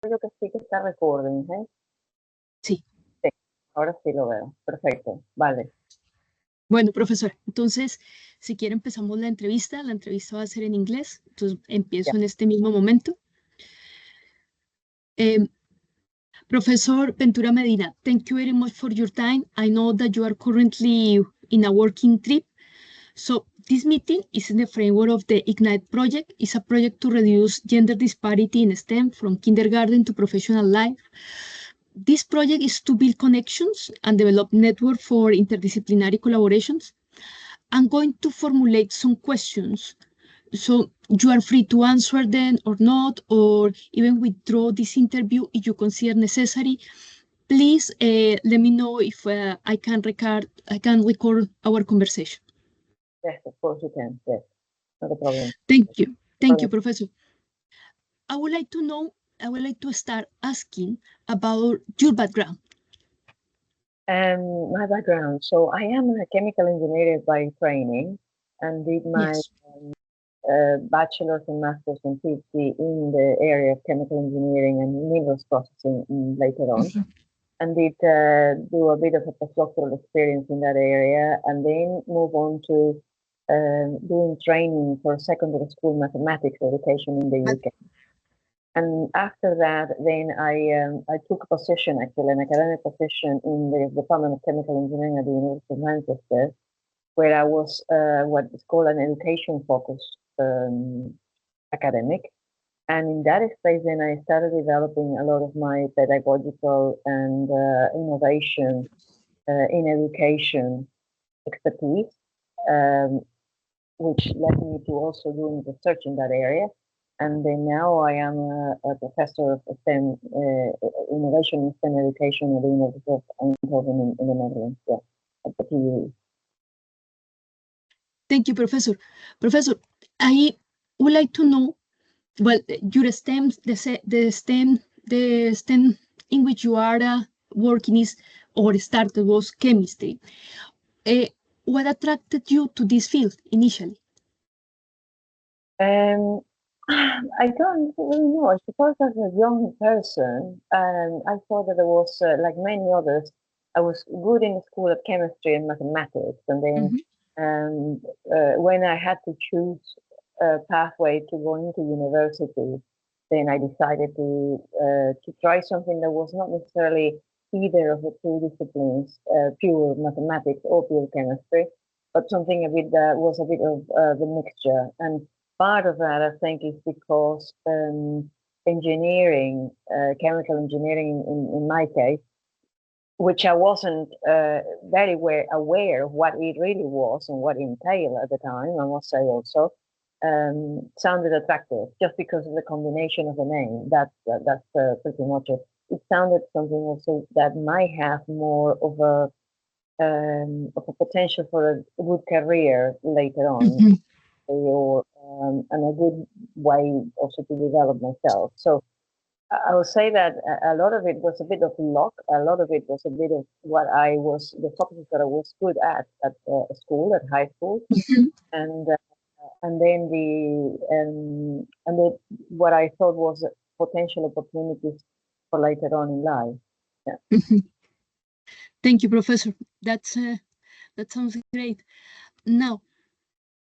Creo que sí que está recording, ¿eh? Sí. Sí, ahora sí lo veo. Perfecto, vale. Bueno, profesor, entonces, si quiere empezamos la entrevista. La entrevista va a ser en inglés, entonces empiezo en este mismo momento. Professor Ventura-Medina, thank you very much for your time. I know that you are currently in a working trip. So this meeting is in the framework of the Ignite project. It's a project to reduce gender disparity in STEM from kindergarten to professional life. This project is to build connections and develop network for interdisciplinary collaborations. I'm going to formulate some questions, so you are free to answer them or not, or even withdraw this interview if you consider necessary. Please let me know if I can record our conversation. Yes, of course you can. Yes, not a problem. Thank you. Thank you, Professor. I would like to start asking about your background. My background. So I am a chemical engineer by training and did my bachelor's and master's and PhD in the area of chemical engineering and minerals processing later on. And did do a bit of a postdoctoral experience in that area, and then move on to doing training for secondary school mathematics education in the UK. And after that, then I took a position, actually, an academic position in the Department of Chemical Engineering at the University of Manchester, where I was what is called an education-focused academic. And in that space, then I started developing a lot of my pedagogical and innovation in education expertise, which led me to also doing research in that area. And then now I am a professor of STEM innovation in STEM education at the University of Eindhoven in the Netherlands, at the TU. Thank you, Professor. Professor, I would like to know, well, your STEM, the STEM in which you are working is, or started, was chemistry. What attracted you to this field initially? I don't really know. I suppose as a young person, I thought that there was, like many others, I was good in school at chemistry and mathematics. And then when I had to choose a pathway to go into university, then I decided to try something that was not necessarily either of the two disciplines, pure mathematics or pure chemistry, but something a bit that was a bit of the mixture. And part of that, I think, is because engineering, chemical engineering in my case, which I wasn't very aware of what it really was and what it entailed at the time, I must say also, sounded attractive just because of the combination of the name. That's pretty much it. It sounded something also that might have more of a potential for a good career later on, or and a good way also to develop myself. So I would say that a lot of it was a bit of luck. A lot of it was a bit of what the topics that I was good at school, at high school, and then what I thought was potential opportunities for later on in life. Yeah. Thank you, Professor. That sounds great. Now,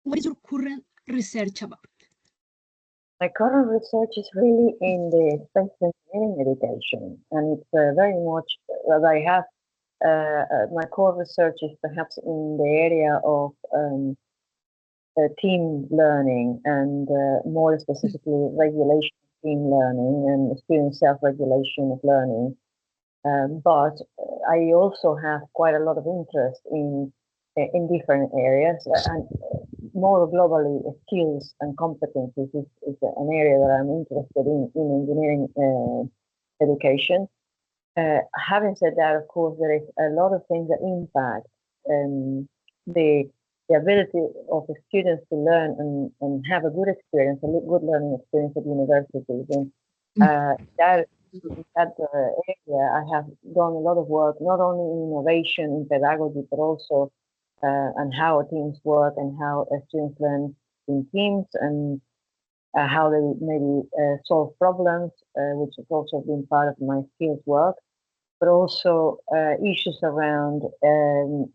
what is your current research about? My current research is really in the space engineering education, and it's very much that I have. My core research is perhaps in the area of team learning and more specifically regulation of team learning and student self-regulation of learning. But I also have quite a lot of interest in different areas, and more globally, skills and competencies is an area that I'm interested in engineering education. Having said that, of course, there is a lot of things that impact the ability of the students to learn and have a good experience, a good learning experience at universities. And that area, I have done a lot of work, not only in innovation, in pedagogy, but also and how teams work and how students learn in teams and how they maybe solve problems, which has also been part of my skills work, but also issues around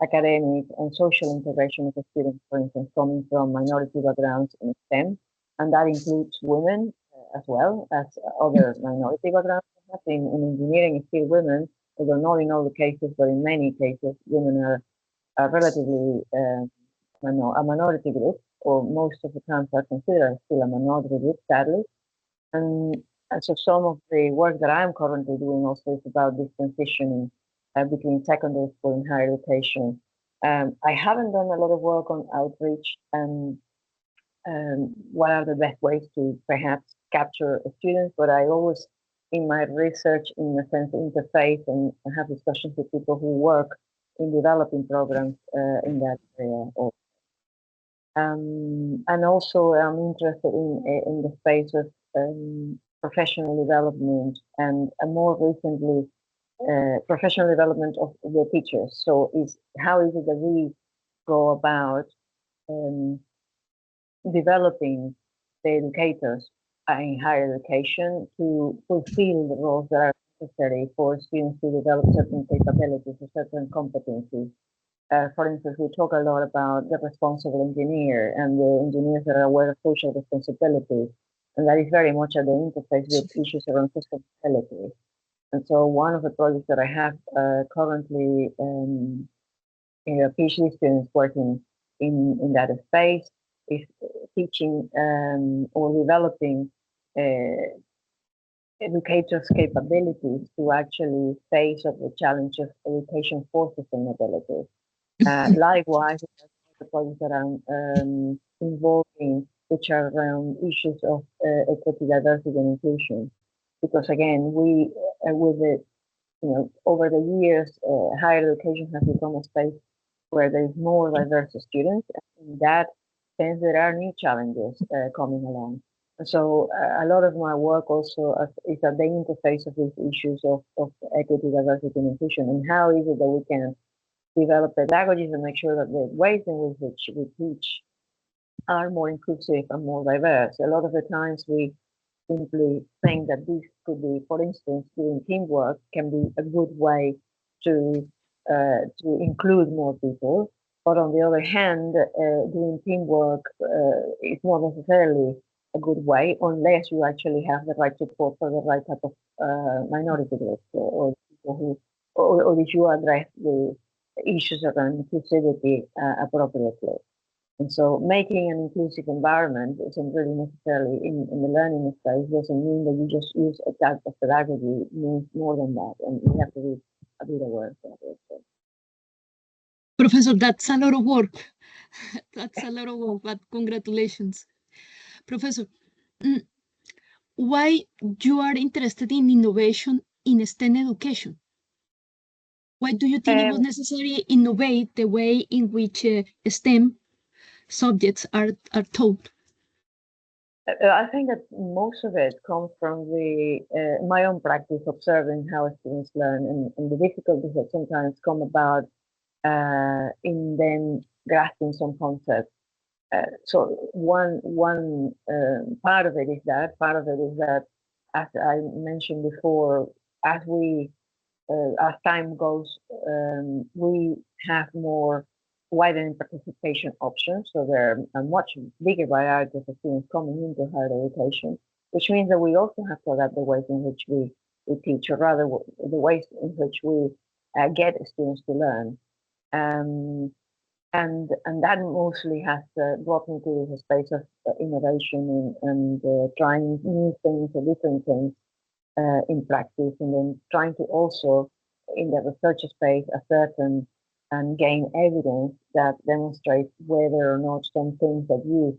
academic and social integration of the students, for instance, coming from minority backgrounds in STEM, and that includes women as well as other minority backgrounds. In engineering, still women, although not in all the cases, but in many cases, women are relatively a minority group, or most of the times are considered still a minority group, sadly. And so some of the work that I'm currently doing also is about this transitioning between secondary school and higher education. I haven't done a lot of work on outreach and what are the best ways to perhaps capture students, but I always, in my research, in a sense, interface and have discussions with people who work in developing programs in that area. And also I'm interested in the space of professional development and more recently professional development of the teachers. So how is it that we go about developing the educators in higher education to fulfill the roles that are necessary for students to develop certain capabilities or certain competencies. For instance, we talk a lot about the responsible engineer and the engineers that are aware of social responsibility, and that is very much at the interface with issues around sustainability. And so one of the projects that I have currently PhD students working in that space is teaching or developing educators' capabilities to actually face up the challenge of education for sustainability. Likewise, the projects that I'm involved in, which are around issues of equity, diversity, and inclusion, because again, we with the over the years, higher education has become a space where there is more diverse students. And in that sense, there are new challenges coming along. And so a lot of my work also is at the interface of these issues of equity, diversity, and inclusion, and how is it that we can develop pedagogies and make sure that the ways in which we teach are more inclusive and more diverse. A lot of the times we simply think that this could be, for instance, doing teamwork can be a good way to include more people. But on the other hand, doing teamwork is not necessarily a good way unless you actually have the right support for the right type of minority groups or people who, or if you address the issues around inclusivity appropriately. And so making an inclusive environment isn't really necessarily in the learning space, doesn't mean that you just use a type of pedagogy, it means more than that. And you have to be a bit aware of that. So. Professor, that's a lot of work. That's a lot of work, but congratulations. Professor, why you are interested in innovation in STEM education? Why do you think it was necessary to innovate the way in which STEM subjects are taught? I think that most of it comes from my own practice, observing how students learn and the difficulties that sometimes come about in them grasping some concepts. So one part of it is that. Part of it is that, as I mentioned before, as time goes, we have more widening participation options. So there are a much bigger variety of students coming into higher education, which means that we also have to adapt the ways in which we teach, or rather the ways in which we get students to learn. And that mostly has brought me to the space of innovation and trying new things or different things in practice, and then trying to also, in the research space, ascertain and gain evidence that demonstrates whether or not some things that you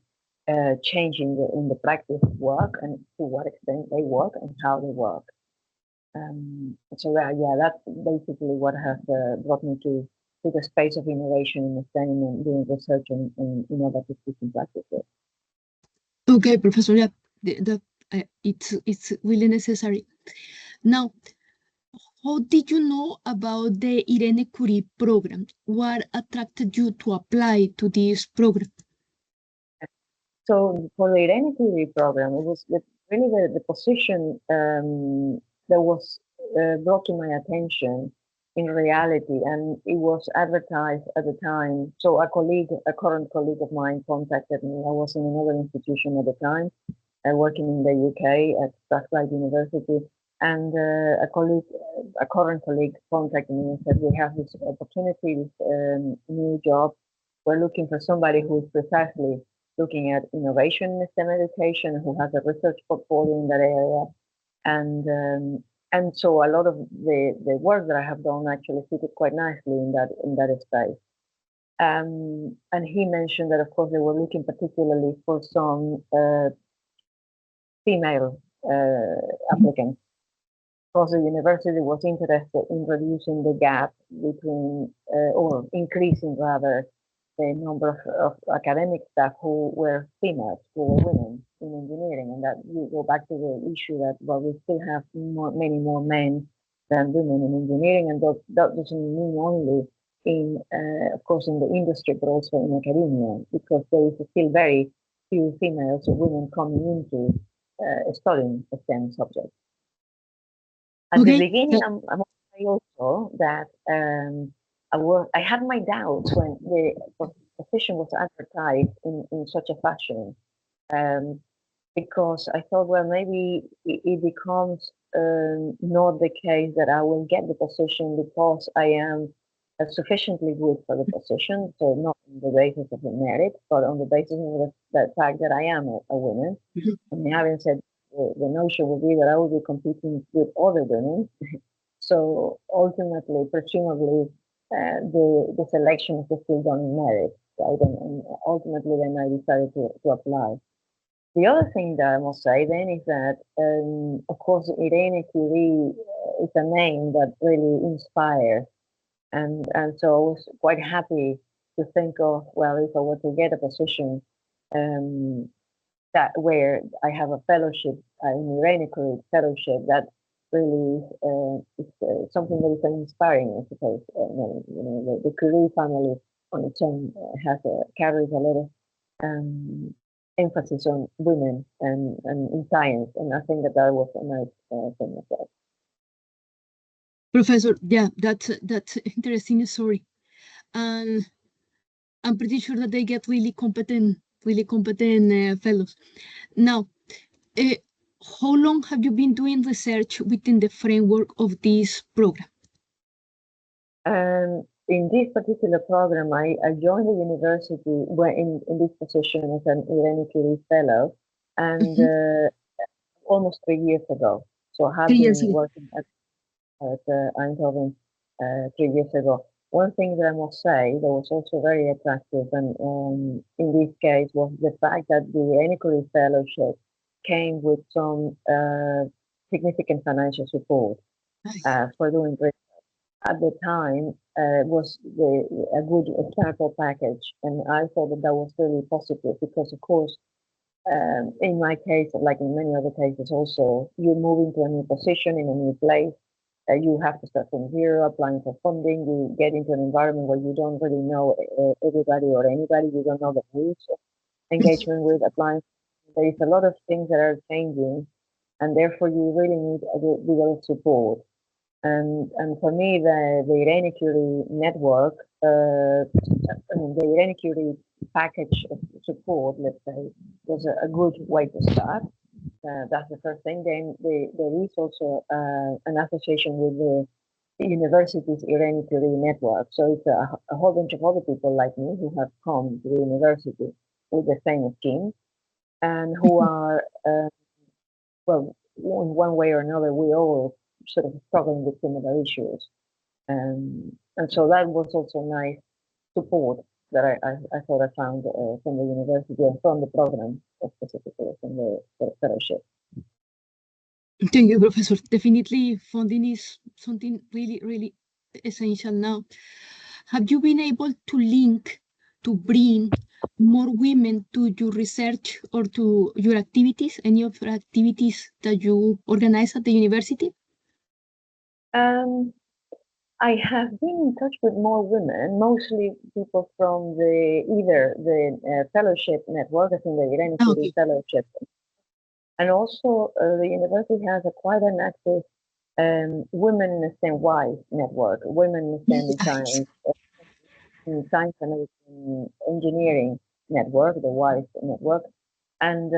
change in the practice work, and to what extent they work and how they work. So that's basically what has brought me to the space of innovation in STEM and doing research in innovative teaching practices. Okay, Professor, yeah, it's really necessary. Now, how did you know about the Irene Curie program? What attracted you to apply to this program? So for the identity program, it was really the position that was brought to my attention in reality, and it was advertised at the time. So a current colleague of mine contacted me. I was in another institution at the time, working in the UK at Strathclyde University, and a current colleague contacted me and said, "We have this opportunity, this new job. We're looking for somebody who is precisely looking at innovation in STEM education, who has a research portfolio in that area." And so a lot of the work that I have done actually fitted quite nicely in that space. And he mentioned that, of course, they were looking particularly for some female applicants. Because the university was interested in reducing the gap between, or increasing rather, the number of academic staff who were females, who were women in engineering. And that you go back to the issue that, well, we still have many more men than women in engineering. And that doesn't mean only in, of course, in the industry, but also in academia, because there is still very few females or women coming into studying STEM subjects. At the beginning, I'm going to say also that I had my doubts when the position was advertised in such a fashion, because I thought, well, maybe it becomes not the case that I will get the position because I am sufficiently good for the position, so not on the basis of the merit, but on the basis of the fact that I am a woman. And having said, the notion would be that I will be competing with other women. So ultimately, presumably, the selection is still done in merit, right? And ultimately, then I decided to apply. The other thing that I must say then is that, of course, Irene Curie is a name that really inspires. And so I was quite happy to think of, well, if I were to get a position that where I have a fellowship, an Irene Curie fellowship, that really is something that is inspiring, I suppose. The Curie family on its own carries a lot of emphasis on women and in science, and I think that was a nice thing as well. Professor, yeah, that's interesting story, and I'm pretty sure that they get really competent fellows. Now, how long have you been doing research within the framework of this program? In this particular program, I joined the university in this position as an Irene Curie fellow, and almost 3 years ago. So I have been working at Eindhoven 3 years ago. One thing that I must say that was also very attractive, and in this case, was the fact that the Irene Curie fellowship came with some significant financial support for doing research. At the time, was a good charter package, and I thought that was really positive because, of course, in my case, like in many other cases, also you move into a new position in a new place. You have to start from zero, applying for funding. You get into an environment where you don't really know everybody or anybody. You don't know the rules of engagement with applying. There is a lot of things that are changing, and therefore you really need a degree of support. And for me, the Irene Curie network, the Irene Curie package of support, let's say, was a good way to start. That's the first thing. Then there is also an association with the university's Irene Curie network. So it's a whole bunch of other people like me who have come to the university with the same scheme, and who are, well, in one way or another, we all sort of struggling with similar issues. And so that was also nice support that I thought I found from the university and from the program, specifically from the fellowship. Thank you, Professor. Definitely funding is something really, really essential now. Have you been able to bring more women to your research or to your activities, any of your activities that you organize at the university? I have been in touch with more women, mostly people from either the fellowship network, I think the Irene Curie Okay. Fellowship, and also the university has quite an active women in STEM wise network, women in STEM in science and in engineering network, the WISE network, and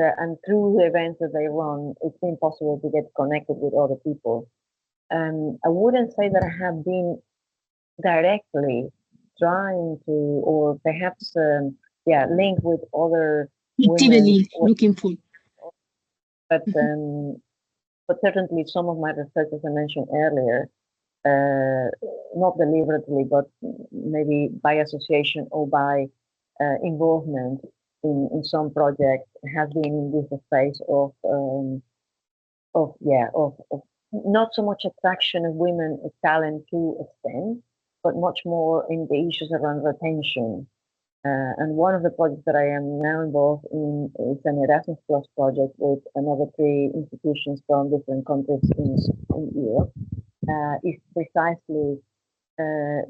through the events that they run, it's been possible to get connected with other people. I wouldn't say that I have been directly trying to, or perhaps, link with other women, Actively looking for. but certainly some of my research, as I mentioned earlier, not deliberately, but maybe by association or by involvement in some projects, has been in this space of not so much attraction of women of talent to STEM, but much more in the issues around retention. And one of the projects that I am now involved in is an Erasmus Plus project with another 3 institutions from different countries in Europe. Is precisely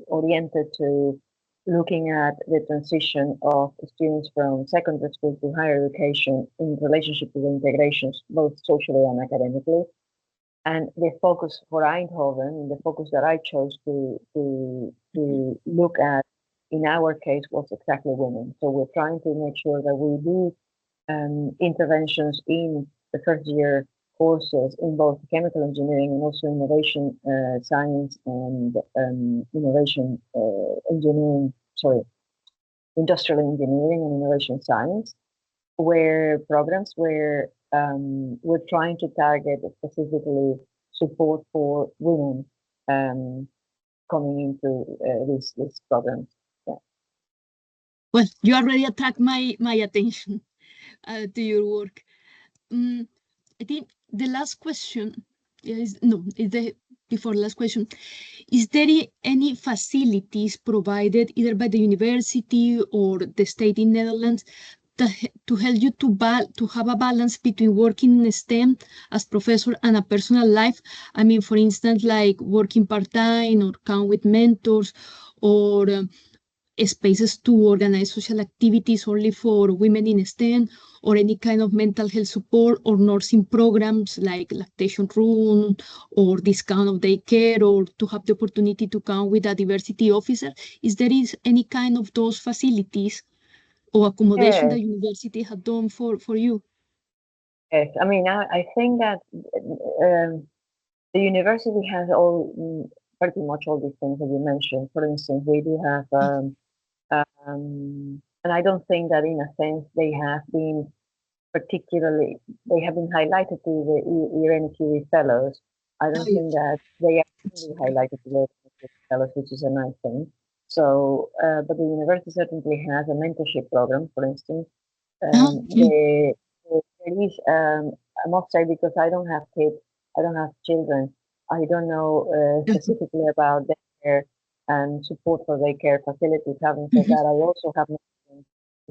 oriented to looking at the transition of students from secondary school to higher education in relationship to the integrations, both socially and academically. And the focus for Eindhoven, the focus that I chose to look at in our case was exactly women. So we're trying to make sure that we do interventions in the first year courses in both chemical engineering and also innovation science and innovation engineering, industrial engineering and innovation science, where programs where we're trying to target specifically support for women coming into this program. Yeah. Well, you already attract my attention to your work. I think the last question is before last question. Is there any facilities provided either by the university or the state in Netherlands to help you to have a balance between working in STEM as professor and a personal life? I mean, for instance, like working part-time or come with mentors or spaces to organize social activities only for women in STEM, or any kind of mental health support or nursing programs like lactation room or discount of daycare, or to have the opportunity to come with a diversity officer. Is there any kind of those facilities or accommodation Yes, that university had done for you? yes. I mean, I think that the university has pretty much all these things that you mentioned. For instance, we do have, and I don't think that in a sense they have been highlighted to the Irene Curie Fellows. I don't think that they are really highlighted to the Irene Curie Fellows, which is a nice thing. So, but the university certainly has a mentorship program, for instance. There is, I must say, because I don't have kids, I don't have children, I don't know specifically about daycare and support for daycare facilities. Having said that, I also have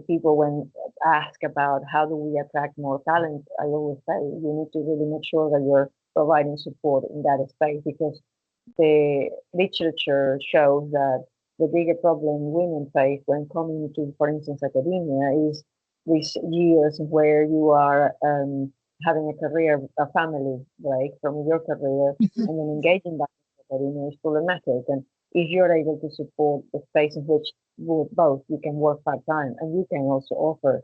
people when ask about how do we attract more talent, I always say you need to really make sure that you're providing support in that space, because the literature shows that the bigger problem women face when coming to, for instance, academia is these years where you are having a career, a family break from your career, and then engaging back in academia is problematic. And if you're able to support the space in which both you can work part-time and you can also offer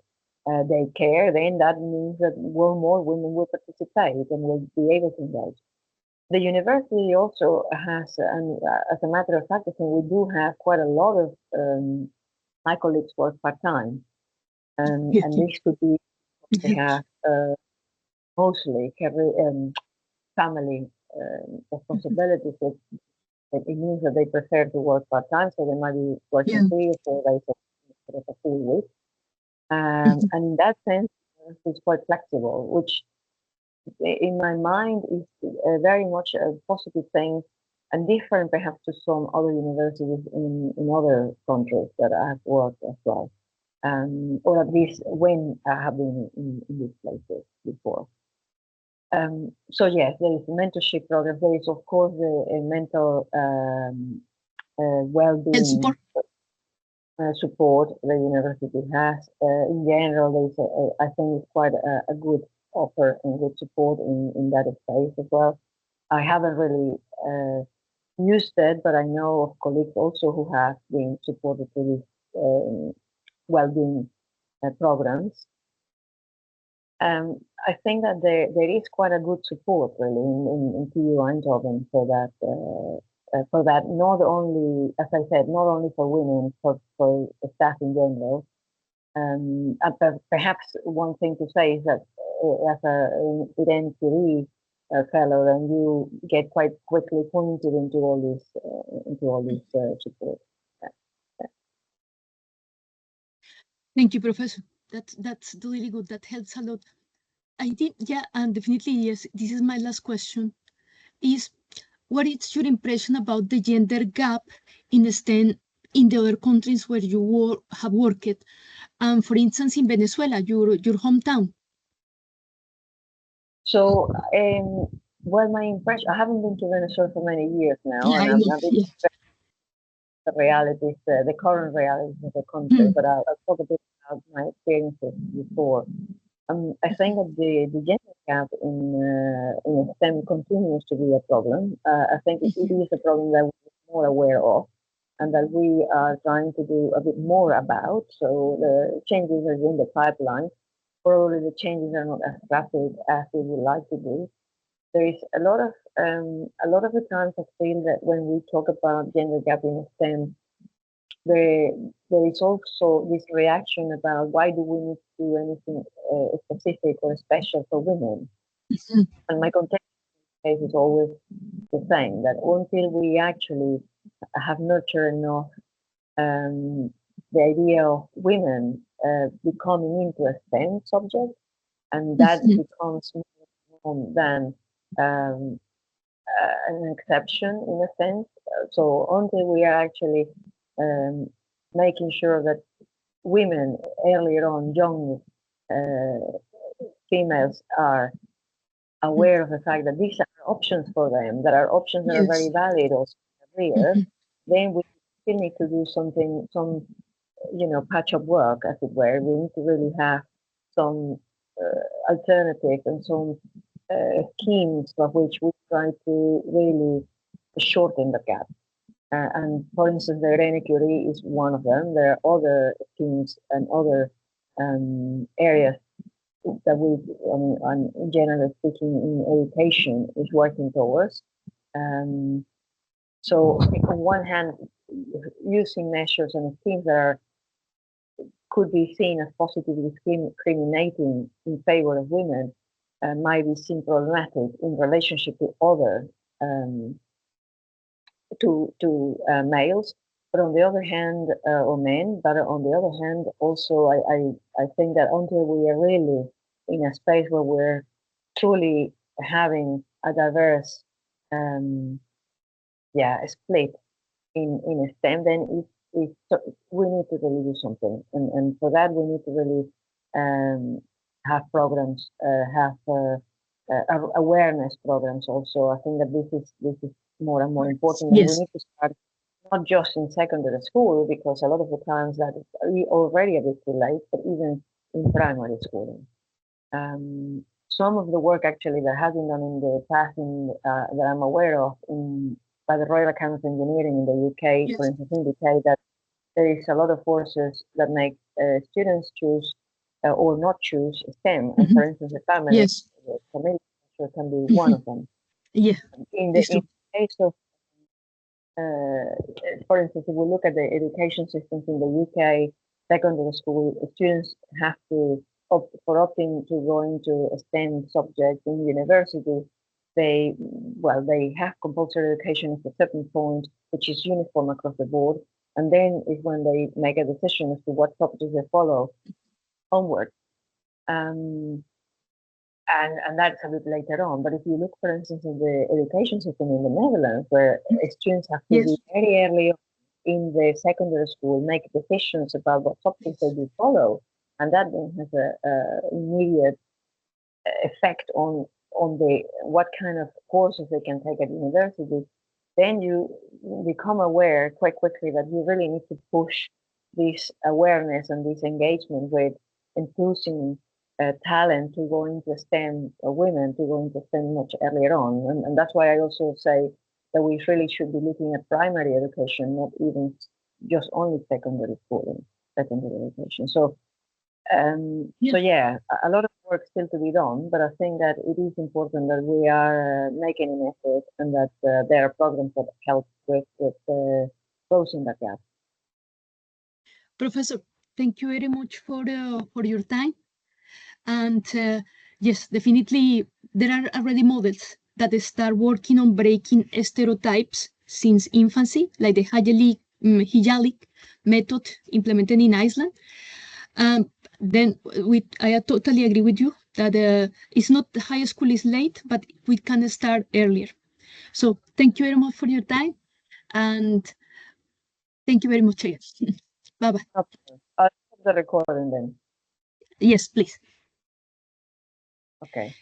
daycare, then that means that more women will participate and will be able to engage. The university also has, and as a matter of fact, I think we do have quite a lot of my colleagues work part-time, and this could be they have mostly family responsibilities. It means that they prefer to work part-time, so they might be working 3 or 4 days of a full week. And in that sense, it's quite flexible, which in my mind is very much a positive thing and different perhaps to some other universities in other countries that I have worked as well, or at least when I have been in these places before. So yes, there is mentorship programs. There is of course the mental And well-being support. support the university has. In general, I think it's quite a good offer and good support in that space as well. I haven't really used it, but I know of colleagues also who have been supported with these well-being programs. I think that there is quite a good support really in TU Eindhoven for that, not only, as I said, not only for women, for staff in general. Perhaps one thing to say is that as an NCD fellow, then you get quite quickly pointed into all these support. Thank you, Professor. That's really good. That helps a lot. I think, yeah, and definitely, yes, this is my last question, is what is your impression about the gender gap in STEM in the other countries where you have worked? For instance, in Venezuela, your hometown. So, well, my impression, I haven't been to Venezuela for many years now, Yeah, and I I'm know. a bit Yeah. the realities, the current realities of the country, but I'll talk a bit about my experiences before. I think that the gender gap in STEM continues to be a problem. I think it is a problem that we're more aware of and that we are trying to do a bit more about. So the changes are in the pipeline. Probably the changes are not as rapid as we would like to do. There is a lot of the times I feel that when we talk about gender gap in STEM, there is also this reaction about why do we need to do anything specific or special for women? And my context case is always the same, that until we actually have nurtured enough the idea of women becoming into a STEM subject, and that becomes more than an exception in a sense. So until we are actually making sure that women earlier on, young females are aware of the fact that these are options for them, that are options that are very valid also in career, then we still need to do something, some patch-up work, as it were. We need to really have some alternative and some schemes of which we try to really shorten the gap. And for instance, the Irene Curie is one of them. There are other schemes and other areas that we, generally speaking, in education is working towards. So on one hand, using measures and schemes that could be seen as positively discriminating in favor of women might be seen problematic in relationship to other males, but on the other hand, or men, but on the other hand, also I think that until we are really in a space where we're truly having a diverse split in STEM, then we need to really do something, and for that we need to really have programs, have awareness programs also. I think that this is more and more important. And we need to start not just in secondary school, because a lot of the times that is already a bit too late, but even in primary schooling. Some of the work actually that has been done in the past that I'm aware of by the Royal Academy of Engineering in the UK, for instance, indicate that there is a lot of forces that make students choose or not choose STEM. And for instance, the family can be one of them. In the case of, for instance, if we look at the education systems in the UK, secondary school, students have to opting to go into a STEM subject in university. They have compulsory education at a certain point, which is uniform across the board. And then is when they make a decision as to what subjects they follow onward. And that's a bit later on. But if you look, for instance, at the education system in the Netherlands, where students have to be very early in the secondary school, make decisions about what subjects they do follow, and that then has a immediate effect on what kind of courses they can take at university. then you become aware quite quickly that you really need to push this awareness and this engagement with enthusing talent to go into STEM, or women to go into STEM much earlier on. And that's why I also say that we really should be looking at primary education, not even just only secondary schooling, secondary education. So, so yeah, a lot of work still to be done, but I think that it is important that we are making an effort, and that there are programs that help with closing that gap. Professor, thank you very much for your time. And yes, definitely, there are already models that start working on breaking stereotypes since infancy, like the Hijalik method implemented in Iceland. Then I totally agree with you that it's not the high school is late, but we can start earlier. So thank you very much for your time, and thank you very much again. Bye-bye. Okay. I'll stop the recording then. Yes, please. Okay.